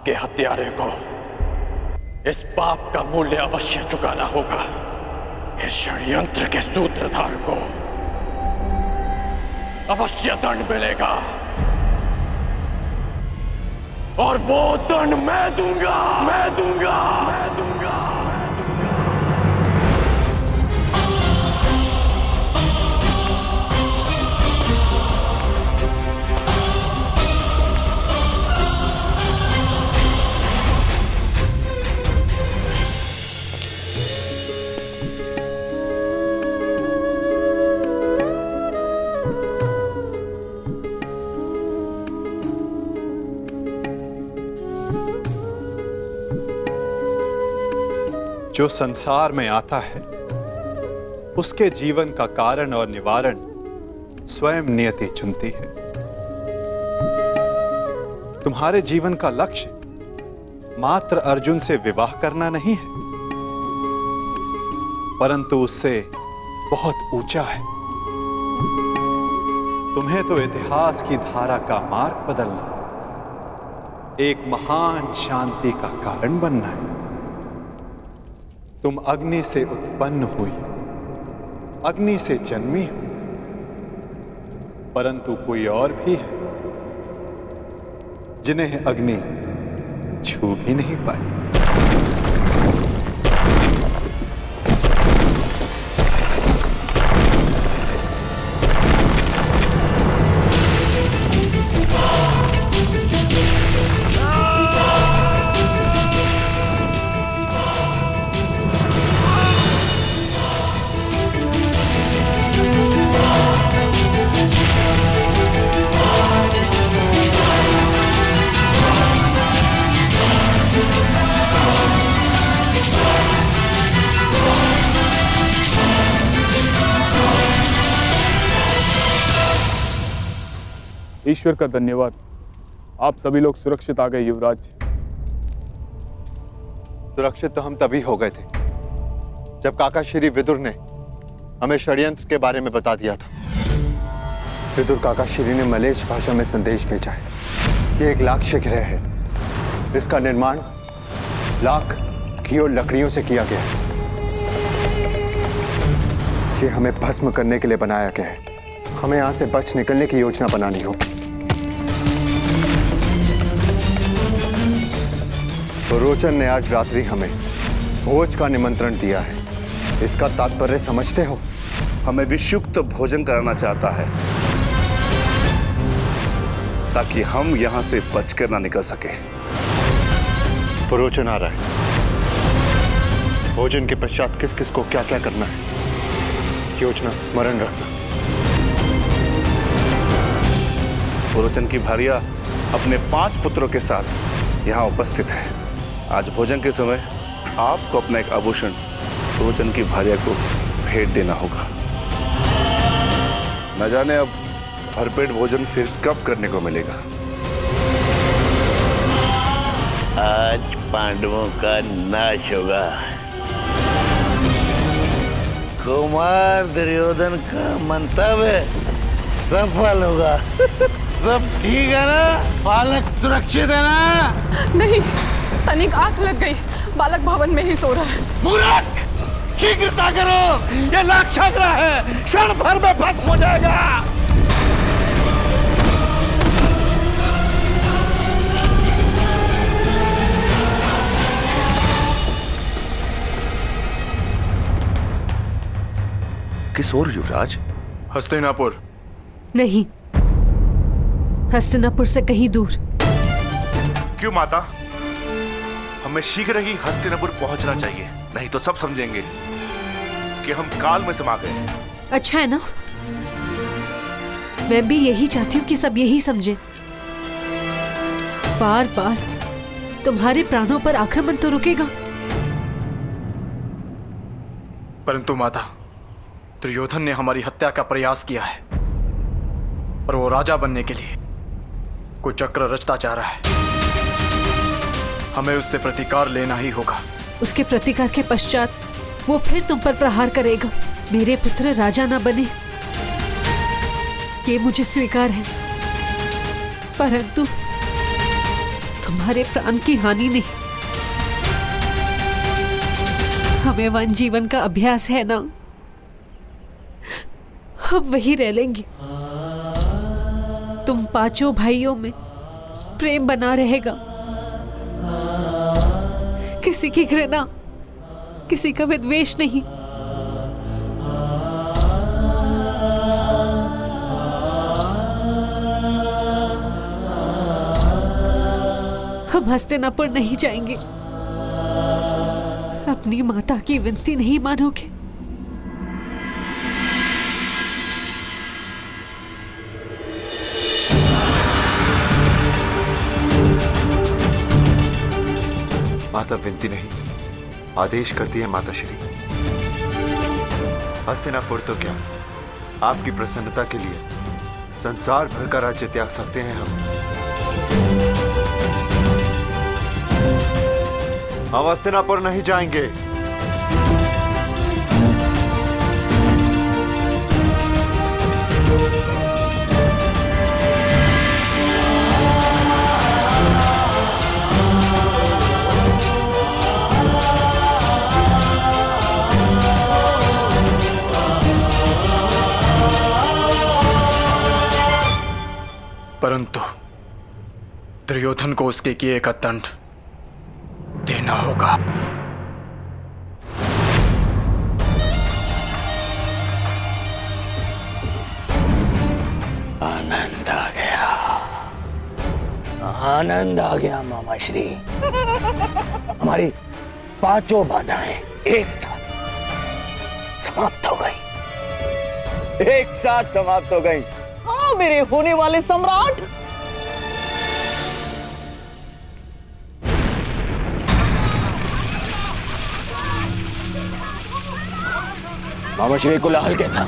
आपके हत्यारे को इस पाप का मूल्य अवश्य चुकाना होगा। इस षड्यंत्र के सूत्रधार को अवश्य दंड मिलेगा, और वो दंड मैं दूंगा, मैं दूंगा, मैं दूंगा। जो संसार में आता है उसके जीवन का कारण और निवारण स्वयं नियति चुनती है। तुम्हारे जीवन का लक्ष्य मात्र अर्जुन से विवाह करना नहीं है, परंतु उससे बहुत ऊंचा है। तुम्हें तो इतिहास की धारा का मार्ग बदलना, एक महान शांति का कारण बनना है। तुम अग्नि से उत्पन्न हुई, अग्नि से जन्मी हो, परंतु कोई और भी है जिन्हें अग्नि छू भी नहीं पाई। ईश्वर का धन्यवाद, आप सभी लोग सुरक्षित आ गए युवराज। सुरक्षित तो हम तभी हो गए थे जब काका श्री विदुर ने हमें षड्यंत्र के बारे में बता दिया था। विदुर काका श्री ने मलेच्छ भाषा में संदेश भेजा है कि एक लाक्ष्य ग्रह है, इसका निर्माण लाख घी और लकड़ियों से किया गया है। ये हमें भस्म करने के लिए बनाया गया है। हमें यहां से बच निकलने की योजना बनानी होगी। तो रोचन ने आज रात्रि हमें भोज का निमंत्रण दिया है। इसका तात्पर्य समझते हो? हमें विषयुक्त भोजन कराना चाहता है ताकि हम यहां से बचकर ना निकल सके। तो रोचन आ रहा है। भोजन के पश्चात किस किस को क्या क्या करना है, योजना स्मरण रखना। रोचन की भार्या अपने 5 पुत्रों के साथ यहाँ उपस्थित है। आज भोजन के समय आपको अपना एक आभूषण रोचन की भार्या को भेंट देना होगा। न जाने अब भरपेट भोजन फिर कब करने को मिलेगा। आज पांडवों का नाश होगा। कुमार दुर्योधन का मंतव्य सफल होगा। सब ठीक है ना? बालक सुरक्षित है ना? नहीं, तनिक आंख लग गई। बालक भवन में ही सो रहा है। मूर्ख! शीघ्रता करो, ये लाक्षाग्रह है, क्षण भर में भस्म हो जाएगा। किस ओर युवराज? हस्तिनापुर। नहीं, हस्तिनापुर से कहीं दूर। क्यों माता? हमें शीघ्र ही हस्तिनापुर पहुंचना चाहिए, नहीं तो सब समझेंगे कि हम काल में समा गए। अच्छा है ना, मैं भी यही चाहती हूँ कि सब यही समझे। बार बार तुम्हारे प्राणों पर आक्रमण तो रुकेगा। परंतु माता, दुर्योधन ने हमारी हत्या का प्रयास किया है और वो राजा बनने के लिए कोई चक्र रचता जा रहा है। हमें उससे प्रतिकार लेना ही होगा। उसके प्रतिकार के पश्चात वो फिर तुम पर प्रहार करेगा। मेरे पुत्र राजा ना बने, ये मुझे स्वीकार है, परंतु तुम्हारे प्राण की हानि नहीं। हमें वन जीवन का अभ्यास है ना, हम वही रह लेंगे। तुम पांचों भाइयों में प्रेम बना रहेगा, किसी की घृणा, किसी का विद्वेष नहीं। हम हस्तिनापुर नहीं जाएंगे। अपनी माता की विनती नहीं मानोगे? माता विनती नहीं, आदेश करती है माता श्री। हस्तिनापुर तो क्या, आपकी प्रसन्नता के लिए संसार भर का राज्य त्याग सकते हैं हम हस्तिनापुर नहीं जाएंगे। परंतु दुर्योधन को उसके किए का दंड देना होगा। आनंद आ गया, आनंद आ गया मामा श्री। हमारी पांचों बाधाएं एक साथ समाप्त हो गई, एक साथ समाप्त हो गई। हाँ मेरे होने वाले सम्राट। मामा श्री कोलाहल कैसा?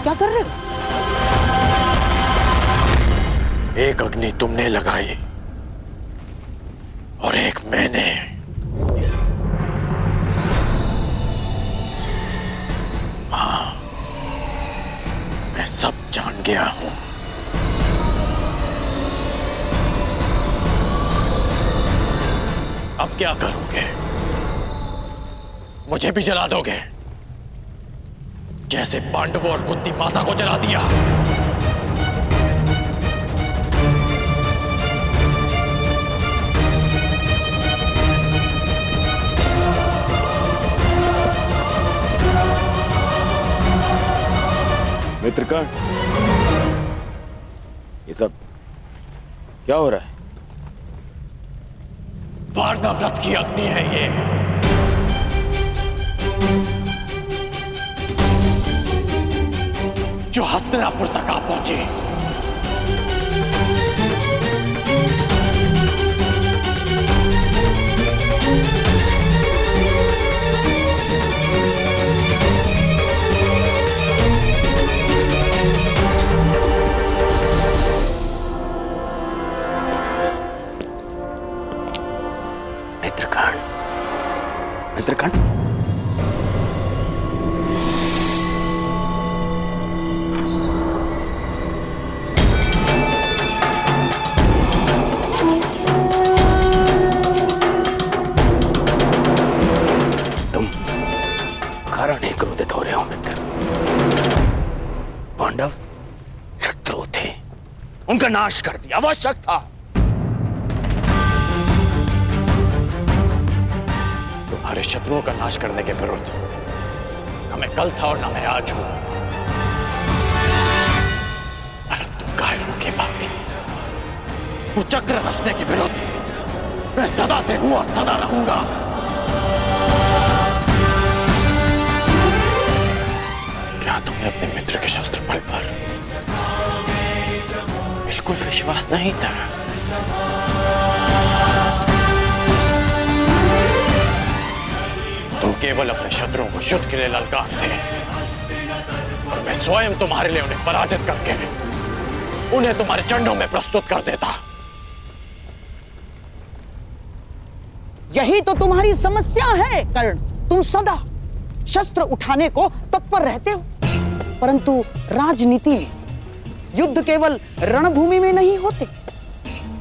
क्या कर रहे हो? एक अग्नि तुमने लगाई और एक मैंने। हाँ, मैं सब जान गया हूं। अब क्या करोगे? मुझे भी जला दोगे जैसे पांडवों और कुंती माता को जला दिया? मित्रकर्ण, ये सब क्या हो रहा है? वारणव्रत की अग्नि है ये। जो हस्तिनापुर तक आ पहुंचे। मित्रकर्ण, मित्रकर्ण, कारण ही क्रोधित हो रहे हो मित्र। पांडव शत्रु थे, उनका नाश कर दिया आवश्यक था। तुम्हारे शत्रुओं का नाश करने के विरुद्ध न मैं कल था और न मैं आज हूं, परंतु कायरों की भांति कुचक्र रचने के विरुद्ध मैं सदा से हूं और सदा रहूंगा। क्या तुम्हें अपने मित्र के शस्त्र बल पर बिल्कुल विश्वास नहीं था? तुम केवल अपने शत्रुओं को युद्ध के लिए ललकारते और मैं स्वयं तुम्हारे लिए उन्हें पराजित करके उन्हें तुम्हारे चंडों में प्रस्तुत कर देता। यही तो तुम्हारी समस्या है कर्ण। तुम सदा शस्त्र उठाने को तत्पर रहते हो, परंतु राजनीति में युद्ध केवल रणभूमि में नहीं होते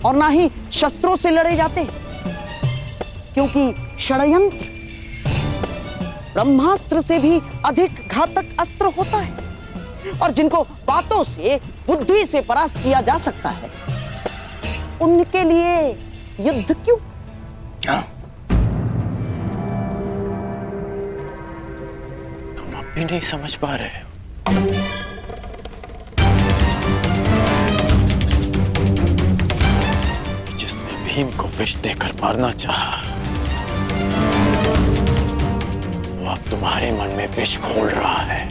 और ना ही शस्त्रों से लड़े जाते, क्योंकि षड्यंत्र ब्रह्मास्त्र से भी अधिक घातक अस्त्र होता है और जिनको बातों से बुद्धि से परास्त किया जा सकता है उनके लिए युद्ध क्यों? तुम अब भी नहीं समझ पा रहे हो। जिसने भीम को विष देकर मारना चाहा वो अब तुम्हारे मन में विष घोल रहा है।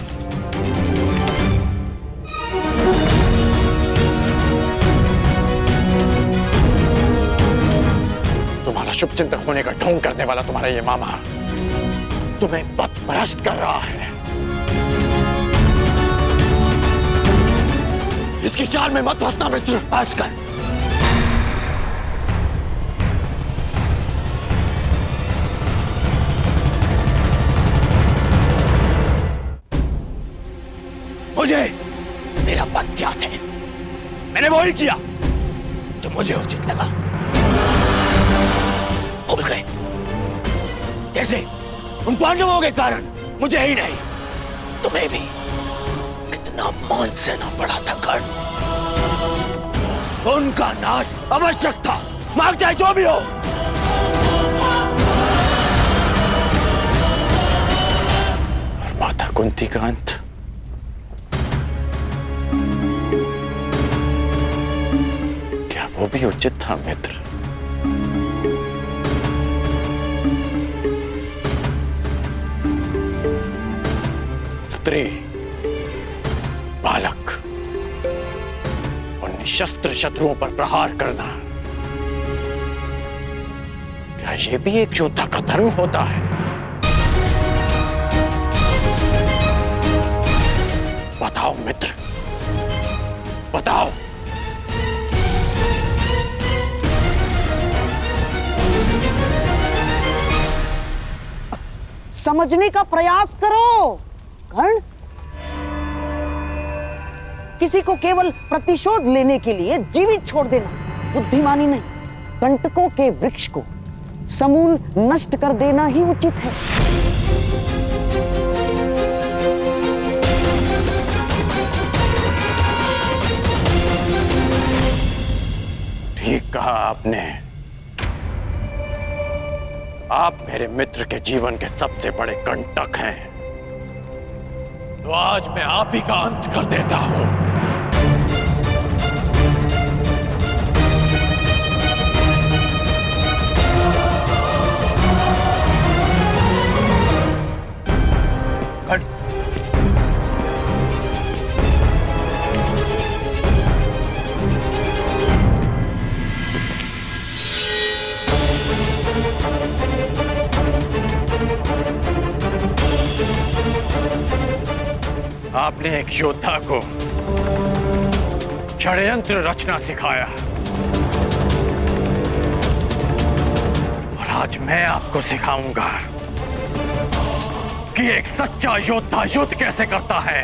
तुम्हारा शुभचिंतक होने का ढोंग करने वाला तुम्हारा ये मामा तुम्हें पथभ्रष्ट कर रहा है। इसकी चाल में मत फंसना मित्र। बस कर। मुझे मेरा पद ज्ञात है, मैंने वही किया जो मुझे उचित लगा। भूल गए कैसे? उन पांडवों के कारण मुझे ही नहीं तुम्हें भी कितना मान सहना पड़ा था कर्ण। उनका नाश आवश्यक था, मांग चाहे जो भी हो। और माता कुंती का अंत क्या वो भी उचित था मित्र? स्त्री, बालक और निशस्त्र शत्रुओं पर प्रहार करना, क्या ये भी एक योद्धा का धर्म होता है? बताओ मित्र, बताओ। समझने का प्रयास करो कर्ण। किसी को केवल प्रतिशोध लेने के लिए जीवित छोड़ देना बुद्धिमानी नहीं, कंटकों के वृक्ष को समूल नष्ट कर देना ही उचित है। ठीक कहा आपने। आप मेरे मित्र के जीवन के सबसे बड़े कंटक हैं, तो आज मैं आप ही का अंत कर देता हूं। आपने एक योद्धा को षड्यंत्र रचना सिखाया और आज मैं आपको सिखाऊंगा कि एक सच्चा योद्धा युद्ध कैसे करता है।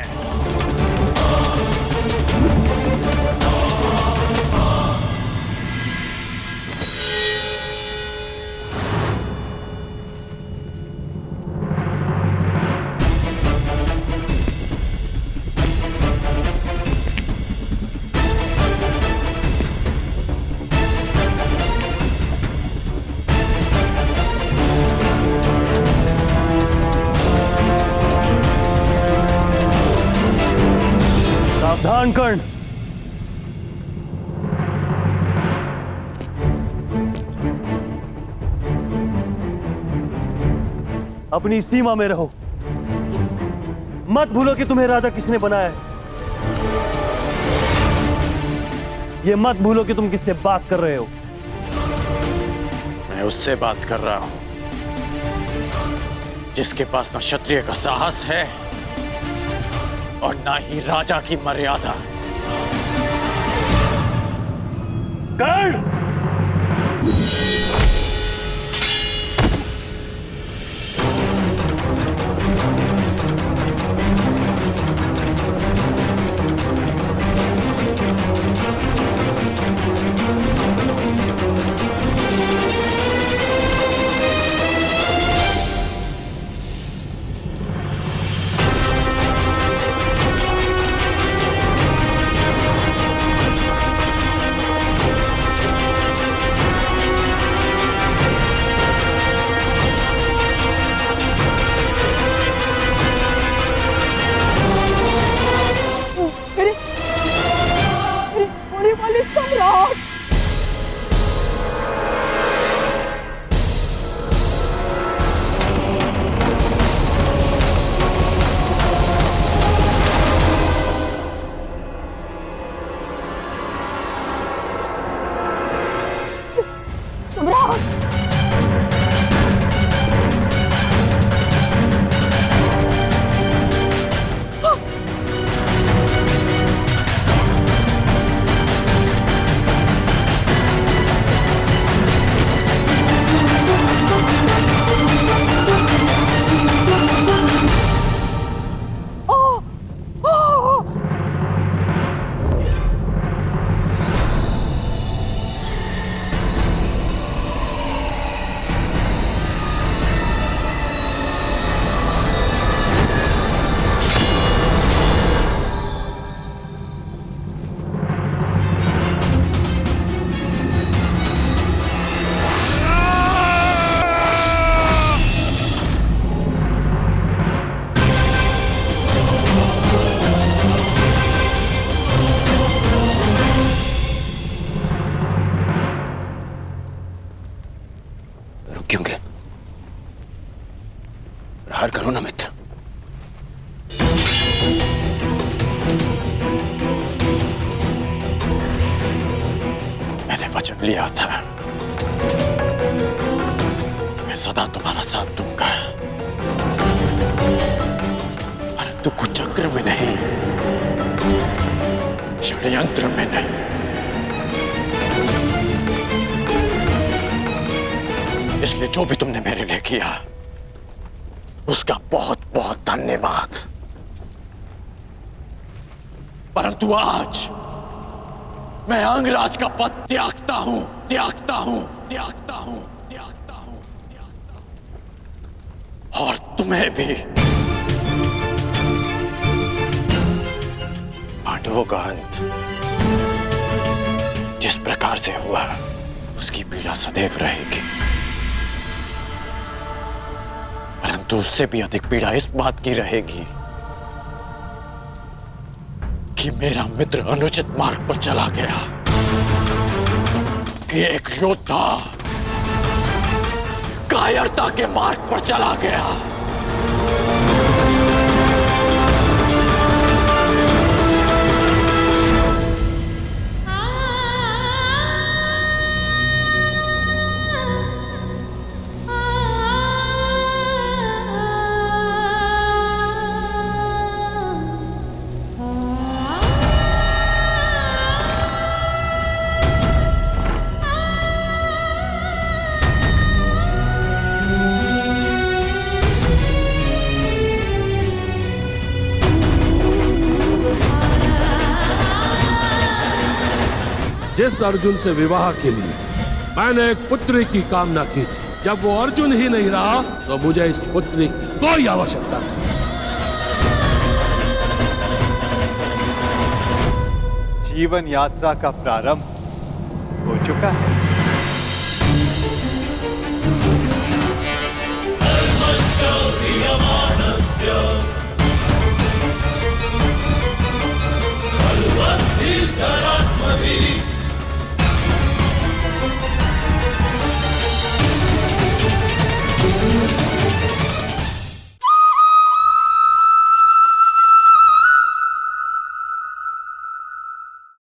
सावधान कर्ण। अपनी सीमा में रहो। मत भूलो कि तुम्हें राजा किसने बनाया है। ये मत भूलो कि तुम किससे बात कर रहे हो। मैं उससे बात कर रहा हूं जिसके पास ना क्षत्रिय का साहस है और ना ही राजा की मर्यादा। कर्ण! प्रहार करो ना मित्र। मैंने वचन लिया था कि मैं सदा तुम्हारा साथ दूंगा, परंतु कुचक्र में नहीं, षड्यंत्र में नहीं। इसलिए जो भी तुमने मेरे लिए किया उसका बहुत बहुत धन्यवाद। परंतु आज मैं अंगराज का पद त्यागता हूं, त्यागता हूं, त्यागता हूं, त्यागता हूं, त्यागता हूं। और तुम्हें भी। पांडवों का अंत जिस प्रकार से हुआ उसकी पीड़ा सदैव रहेगी, परंतु उससे भी अधिक पीड़ा इस बात की रहेगी कि मेरा मित्र अनुचित मार्ग पर चला गया, कि एक योद्धा कायरता के मार्ग पर चला गया। जिस अर्जुन से विवाह के लिए मैंने एक पुत्री की कामना की थी, जब वो अर्जुन ही नहीं रहा तो मुझे इस पुत्री की कोई आवश्यकता नहीं। जीवन यात्रा का प्रारंभ हो चुका है।